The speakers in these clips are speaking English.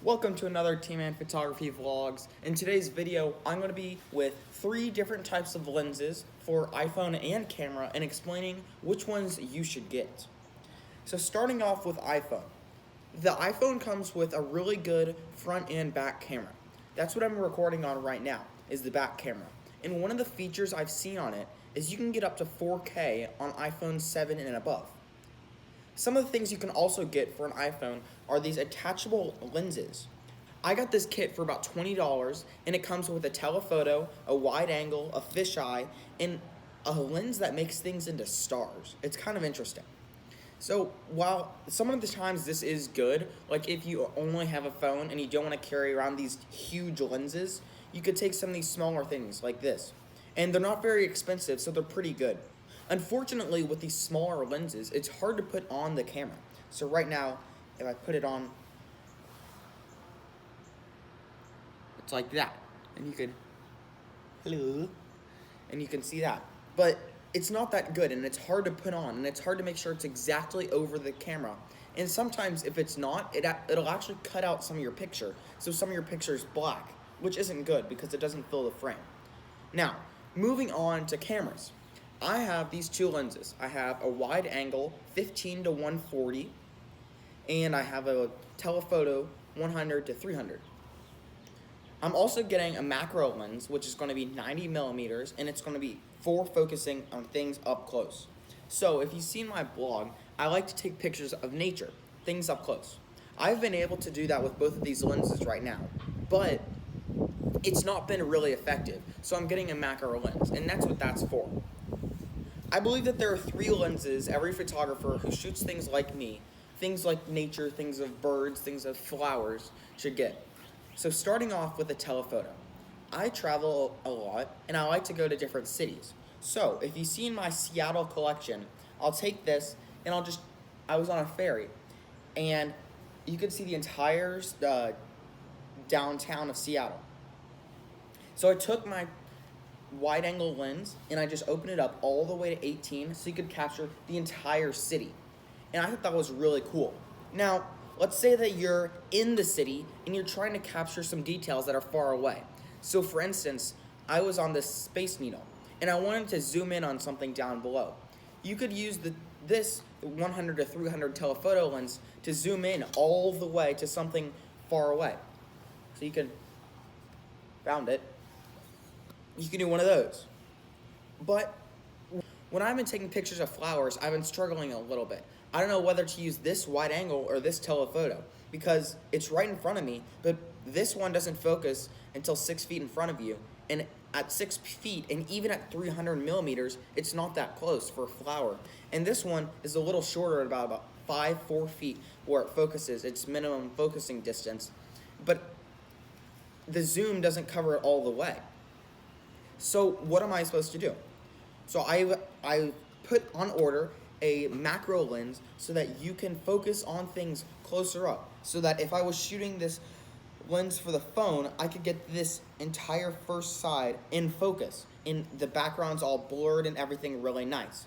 Welcome to another Tmannphotography vlogs. In today's video, I'm going to be with 3 different types of lenses for iPhone and camera and explaining which ones you should get. So starting off with iPhone. The iPhone comes with a really good front and back camera. That's what I'm recording on right now, is the back camera. And one of the features I've seen on it is you can get up to 4K on iPhone 7 and above. Some of the things you can also get for an iPhone are these attachable lenses. I got this kit for about $20 and it comes with a telephoto, a wide angle, a fisheye, and a lens that makes things into stars. It's kind of interesting. So while some of the times this is good, like if you only have a phone and you don't want to carry around these huge lenses, you could take some of these smaller things like this. And they're not very expensive, so they're pretty good. Unfortunately, with these smaller lenses, it's hard to put on the camera. So right now, if I put it on, it's like that. And you could, hello, and you can see that. But it's not that good, and it's hard to put on, and it's hard to make sure it's exactly over the camera. And sometimes if it's not, it'll actually cut out some of your picture. So some of your picture is black, which isn't good because it doesn't fill the frame. Now, moving on to cameras. I have these 2 lenses. I have a wide angle 15 to 140 and I have a telephoto 100 to 300. I'm also getting a macro lens, which is going to be 90 millimeters, and it's going to be for focusing on things up close. So if you've seen my blog, I like to take pictures of nature, things up close. I've been able to do that with both of these lenses right now, but it's not been really effective. So I'm getting a macro lens, and that's what that's for. I believe that there are 3 lenses every photographer who shoots things like me, things like nature, things of birds, things of flowers, should get. So starting off with a telephoto. I travel a lot, and I like to go to different cities. So if you see in my Seattle collection, I'll take this, and I was on a ferry, and you could see the entire downtown of Seattle. So I took my wide angle lens and I just opened it up all the way to 18 so you could capture the entire city. And I thought that was really cool. Now, let's say that you're in the city and you're trying to capture some details that are far away. So for instance, I was on this Space Needle and I wanted to zoom in on something down below. You could use this 100 to 300 telephoto lens to zoom in all the way to something far away. So you can, found it. You can do one of those. But when I've been taking pictures of flowers, I've been struggling a little bit. I don't know whether to use this wide angle or this telephoto because it's right in front of me, but this one doesn't focus until 6 feet in front of you. And at 6 feet, and even at 300 millimeters, it's not that close for a flower. And this one is a little shorter, at about 4 feet, where it focuses, its minimum focusing distance. But the zoom doesn't cover it all the way. So what am I supposed to do? So I put on order a macro lens so that you can focus on things closer up. So that if I was shooting this lens for the phone, I could get this entire first side in focus. And the background's all blurred and everything really nice.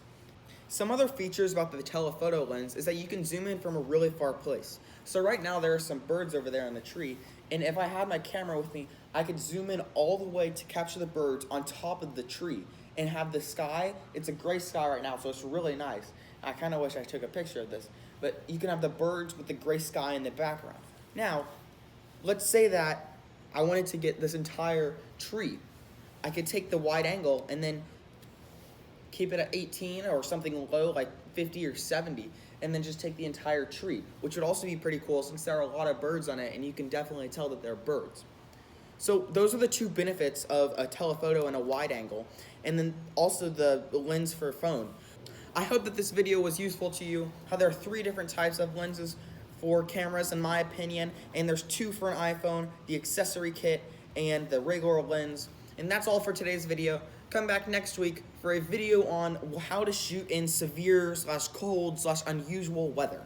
Some other features about the telephoto lens is that you can zoom in from a really far place. So right now there are some birds over there in the tree, and if I had my camera with me, I could zoom in all the way to capture the birds on top of the tree and have the sky. It's a gray sky right now, so it's really nice. I kind of wish I took a picture of this, but you can have the birds with the gray sky in the background. Now, let's say that I wanted to get this entire tree. I could take the wide angle and then keep it at 18 or something low like 50 or 70 and then just take the entire tree, which would also be pretty cool since there are a lot of birds on it and you can definitely tell that they're birds. So those are the 2 benefits of a telephoto and a wide angle, and then also the lens for phone. I hope that this video was useful to you, how there are 3 different types of lenses for cameras in my opinion, and there's 2 for an iPhone, the accessory kit and the regular lens. And that's all for today's video. Come back next week for a video on how to shoot in severe/cold/unusual weather.